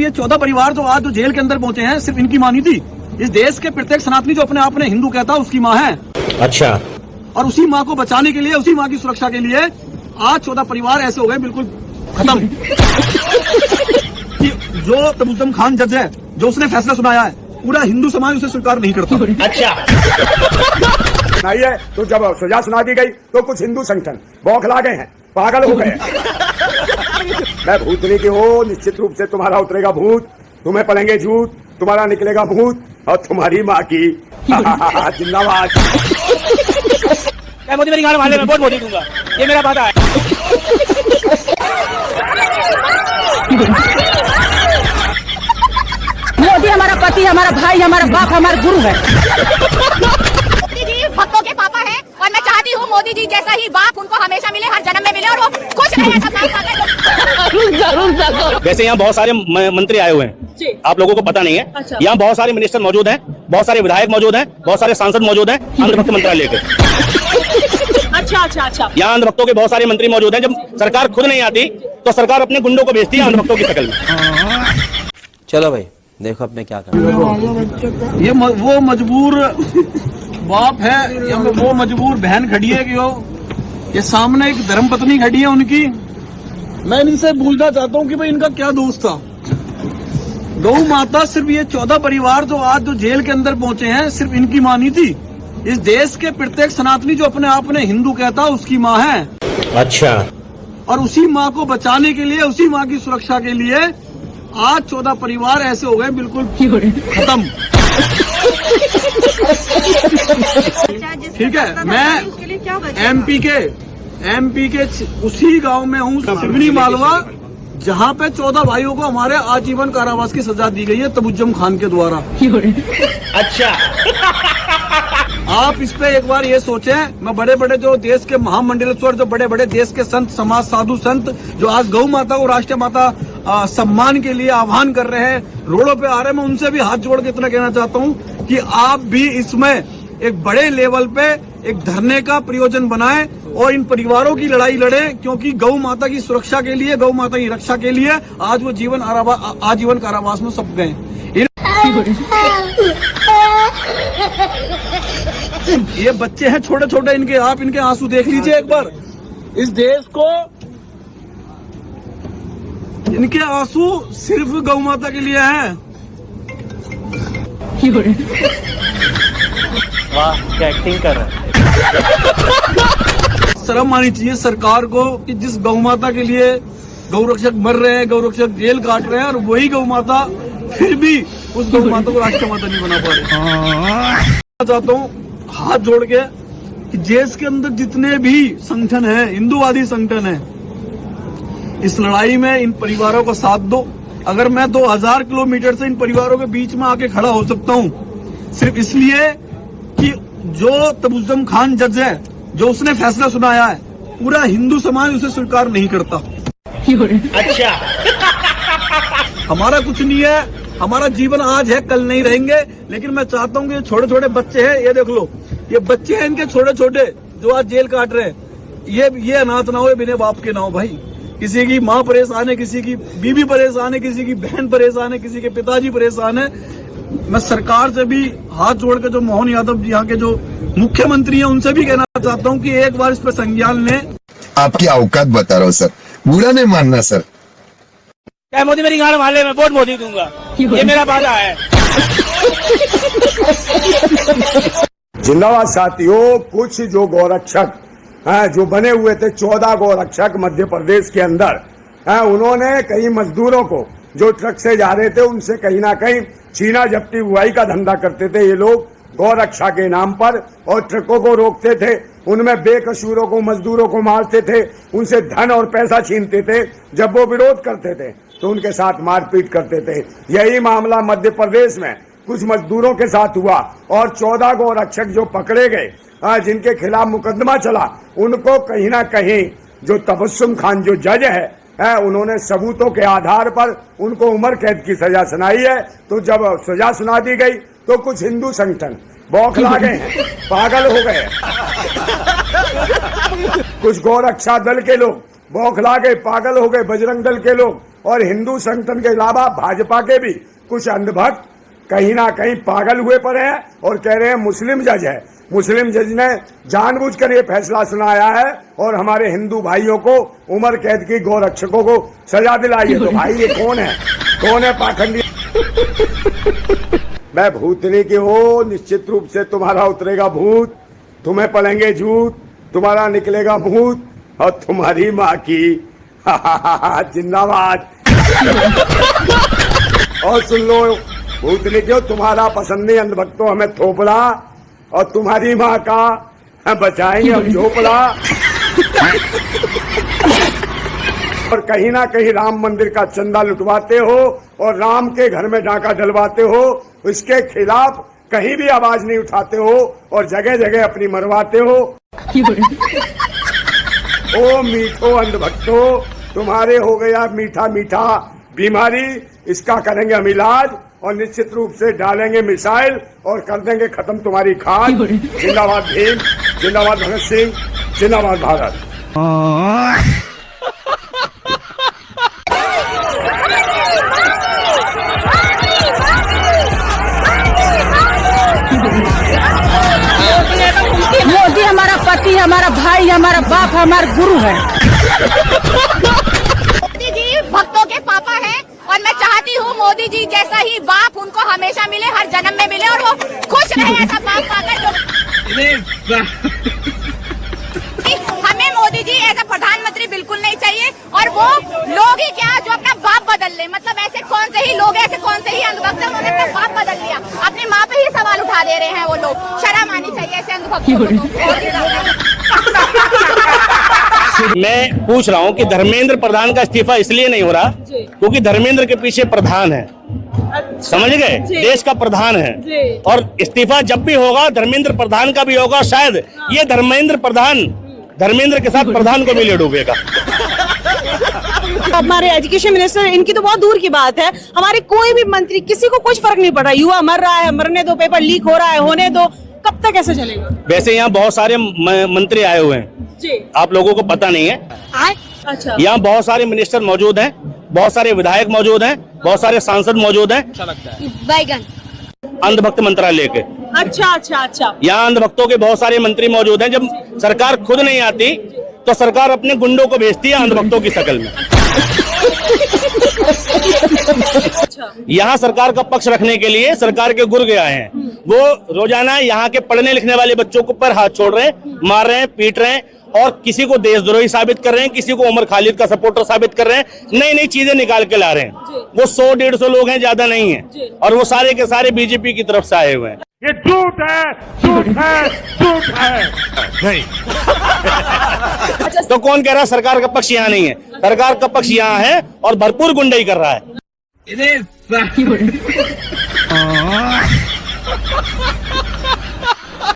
ये 14 परिवार जो आज जो जेल के अंदर पहुंचे हैं, सिर्फ इनकी मां नहीं थी। इस देश के प्रत्येक सनातनी जो अपने आप में हिंदू कहता है, उसकी मां है। अच्छा। और उसी मां को बचाने के लिए, उसी मां की सुरक्षा के लिए आज 14 परिवार ऐसे हो गए बिल्कुल खत्म कि जो तबुज्जम खान जज है, जो उसने फैसला सुनाया है, पूरा हिंदू समाज उसे स्वीकार नहीं करता। अच्छा। नहीं है तो जब सजा सुना दी गई तो कुछ हिंदू संगठन बौखला गए हैं, पागल हो गए। मैं भूतनी की हो, निश्चित रूप से तुम्हारा उतरेगा भूत, तुम्हें पड़ेंगे झूठ, तुम्हारा निकलेगा भूत और तुम्हारी माँ की जिंदाबाद। मैं मोदी मेरी गाड़ी मारने में वोट मोदी दूंगा, ये मेरा वादा है। मोदी हमारा पति, हमारा भाई, हमारा बाप, हमारा गुरु है। मोदी जी भक्तों के पापा हैं और मैं चाहती हूँ मोदी जी जैसा ही बाप उनको हमेशा मिले, हर जन्म में मिले और वो खुश रहे। वैसे यहाँ बहुत सारे मंत्री आए हुए हैं, आप लोगों को पता नहीं है। अच्छा। यहाँ बहुत सारे मिनिस्टर मौजूद हैं, बहुत सारे विधायक मौजूद हैं, बहुत सारे सांसद मौजूद हैं अंधभक्त मंत्रालय के। अच्छा। यहाँ अंधभक्तों के बहुत सारे मंत्री मौजूद हैं। जब सरकार खुद नहीं आती तो सरकार अपने गुंडों को भेजती है अंधभक्तों की शक्ल में। चलो भाई देखो अब मैं क्या करूं। ये वो मजबूर बाप है या वो मजबूर बहन खड़ी है कि वो ये सामने एक धर्मपत्नी खड़ी है उनकी। मैं इनसे पूछना चाहता हूँ कि भाई इनका क्या दोष था। गौ माता सिर्फ ये 14 परिवार जो आज जो जेल के अंदर पहुंचे हैं, सिर्फ इनकी मां नहीं थी। इस देश के प्रत्येक सनातनी जो अपने आप में हिंदू कहता है, उसकी मां है। अच्छा। और उसी मां को बचाने के लिए, उसी मां की सुरक्षा के लिए आज 14 परिवार ऐसे हो गए बिल्कुल खत्म। ठीक है, मैं एमपी के उसी गांव में हूँ, सिवनी मालवा, जहाँ पे 14 भाइयों को हमारे आजीवन कारावास की सजा दी गई है तबुज्जम खान के द्वारा। अच्छा। आप इस पे एक बार ये सोचें। मैं बड़े बड़े जो देश के महामंडलेश्वर, जो बड़े बड़े देश के संत समाज, साधु संत जो आज गौ माता को राष्ट्रीय माता सम्मान के लिए आह्वान कर रहे हैं, रोडों पे आ रहे हैं, मैं उनसे भी हाथ जोड़ के इतना कहना चाहता हूँ कि आप भी इसमें एक बड़े लेवल पे एक धरने का प्रयोजन बनाएं और इन परिवारों की लड़ाई लड़ें, क्योंकि गौ माता की सुरक्षा के लिए, गौ माता की रक्षा के लिए आज वो आजीवन कारावास में सब गए। ये बच्चे हैं छोटे छोटे, इनके आप इनके आंसू देख लीजिए एक बार। इस देश को इनके आंसू सिर्फ गौ माता के लिए हैं। वाह क्या एक्टिंग कर रहा है। शर्म आनी चाहिए सरकार को कि जिस गौ माता के लिए गौ रक्षक मर रहे हैं, गौ रक्षक जेल काट रहे हैं, और वही गौ माता फिर भी उस गौ माता को राष्ट्रीय माता नहीं बना पा रहे। चाहता हूँ हाथ जोड़ के कि देश के अंदर जितने भी संगठन हैं, हिंदूवादी संगठन हैं, इस लड़ाई में इन परिवारों का साथ दो। अगर मैं 2000 किलोमीटर से इन परिवारों के बीच में आके खड़ा हो सकता हूँ, सिर्फ इसलिए कि जो तबुज्जम खान जज है, जो उसने फैसला सुनाया है, पूरा हिंदू समाज उसे स्वीकार नहीं करता। अच्छा। हमारा कुछ नहीं है, हमारा जीवन आज है, कल नहीं रहेंगे। लेकिन मैं चाहता हूँ कि छोटे छोटे बच्चे हैं, ये देख लो, ये बच्चे हैं इनके छोटे छोटे जो आज जेल काट रहे हैं, ये अनाथ ना हो, बिना बाप के ना हो भाई। किसी की माँ परेशान है, किसी की बीवी परेशान है, किसी की बहन परेशान है, किसी के पिताजी परेशान है। मैं सरकार से भी हाथ जोड़ के, जो मोहन यादव यहाँ के जो मुख्यमंत्री हैं, उनसे भी कहना चाहता हूँ कि एक बार इस पर संज्ञान लें। आपकी औकात बता रहा हूँ सर, बुरा नहीं मानना सर। मैं मोदी मेरी गाड़ी मारने में वोट मोदी दूंगा, ये मेरा वादा है। जिंदाबाद साथियों। कुछ जो गौरक्षक जो बने हुए थे, 14 गौरक्षक मध्य प्रदेश के अंदर, उन्होंने कई मजदूरों को जो ट्रक से जा रहे थे, उनसे कहीं ना कहीं छीना झपटी बुआई का धंधा करते थे ये लोग गौरक्षा के नाम पर, और ट्रकों को रोकते थे, उनमें बेकसूरों को, मजदूरों को मारते थे, उनसे धन और पैसा छीनते थे। जब वो विरोध करते थे तो उनके साथ मारपीट करते थे। यही मामला मध्य प्रदेश में कुछ मजदूरों के साथ हुआ और 14 गौरक्षक जो पकड़े गए, जिनके खिलाफ मुकदमा चला, उनको कहीं ना कहीं जो तबस्सुम खान जो जज है, उन्होंने सबूतों के आधार पर उनको उम्र कैद की सजा सुनाई है। तो जब सजा सुना दी गई तो कुछ हिंदू संगठन बौखला गए हैं, पागल हो गए। कुछ गौरक्षा दल के लोग बौखला गए, पागल हो गए, बजरंग दल के लोग और हिंदू संगठन के अलावा भाजपा के भी कुछ अंधभक्त कहीं ना कहीं पागल हुए पड़े हैं और कह रहे हैं मुस्लिम जज है। मुस्लिम जज ने जानबूझकर ये फैसला सुनाया है और हमारे हिंदू भाइयों को उम्र कैद की गौरक्षकों को सजा दिलाई है। तो भाई ये कौन है पाखंडी? मैं भूतनी की हो, निश्चित रूप से तुम्हारा उतरेगा भूत, तुम्हें पलेंगे जूत, तुम्हारा निकलेगा भूत और तुम्हारी माँ की जिंदाबाद। और सुन लो भूतनी क्यों, तुम्हारा पसंदी अंधभक्तों हमें थोपड़ा और तुम्हारी माँ का बचाएंगे हम झोपड़ा। और कहीं ना कहीं राम मंदिर का चंदा लुटवाते हो और राम के घर में डाका डलवाते हो, इसके खिलाफ कहीं भी आवाज नहीं उठाते हो और जगह जगह अपनी मरवाते हो। ओ मीठो अंधभक्तो, तुम्हारे हो गया मीठा मीठा बीमारी, इसका करेंगे हम इलाज और निश्चित रूप से डालेंगे मिसाइल और कर देंगे खत्म तुम्हारी खाद। जिंदाबाद भीम, जिंदाबाद भगत सिंह, जिंदाबाद भारत। मोदी हमारा पति, हमारा भाई, हमारा बाप, हमारा गुरु है। मोदी जी भक्तों के पापा हैं और मैं चाहती हूँ मोदी जी जैसा ही बाप उनको हमेशा मिले, हर जन्म में मिले और वो खुश रहे ऐसा बाप पाकर जो। हमें मोदी जी ऐसा प्रधानमंत्री बिल्कुल नहीं चाहिए और वो लोग ही क्या जो अपना बाप बदल ले। मतलब ऐसे कौन से ही लोग, ऐसे कौन से ही अंधभक्त हैं, उन्होंने अपना बाप बदल लिया, अपनी माँ पे ही सवाल उठा दे रहे हैं वो लोग। शर्म आनी चाहिए ऐसे अंधभक्तों को। मैं पूछ रहा हूँ कि धर्मेंद्र प्रधान का इस्तीफा इसलिए नहीं हो रहा क्योंकि धर्मेंद्र के पीछे प्रधान है। समझ गए, देश का प्रधान है और इस्तीफा जब भी होगा धर्मेंद्र प्रधान का भी होगा। शायद ये धर्मेंद्र के साथ प्रधान को भी ले डूबेगा। हमारे एजुकेशन मिनिस्टर, इनकी तो बहुत दूर की बात है, हमारे कोई भी मंत्री, किसी को कुछ फर्क नहीं पड़ रहा। युवा मर रहा है, मरने दो, पेपर लीक हो रहा है, होने दो, कब तक ऐसे चलेगा? वैसे यहाँ बहुत सारे मंत्री आए हुए हैं जी, आप लोगों को पता नहीं है। अच्छा, यहाँ बहुत सारे मिनिस्टर मौजूद हैं, बहुत सारे विधायक मौजूद हैं, बहुत सारे सांसद मौजूद हैं। बैगन अंधभक्त मंत्रालय के। अच्छा। यहाँ अंधभक्तों के बहुत सारे मंत्री मौजूद हैं। जब सरकार खुद नहीं आती तो सरकार अपने गुंडों को भेजती है अंधभक्तों की शक्ल में। यहाँ सरकार का पक्ष रखने के लिए सरकार के गुर्गे आए हैं। वो रोजाना यहाँ के पढ़ने लिखने वाले बच्चों के ऊपर हाथ छोड़ रहे हैं, मार रहे हैं, पीट रहे हैं और किसी को देशद्रोही साबित कर रहे हैं, किसी को उमर खालिद का सपोर्टर साबित कर रहे हैं, नई नई चीजें निकाल के ला रहे हैं। वो 100-150 लोग हैं, ज्यादा नहीं है और वो सारे के सारे बीजेपी की तरफ से आए हुए हैं। ये झूठ है, झूठ है, झूठ है। नहीं तो कौन कह रहा है सरकार का पक्ष यहाँ नहीं है? सरकार का पक्ष यहाँ है और भरपूर गुंडाई कर रहा है।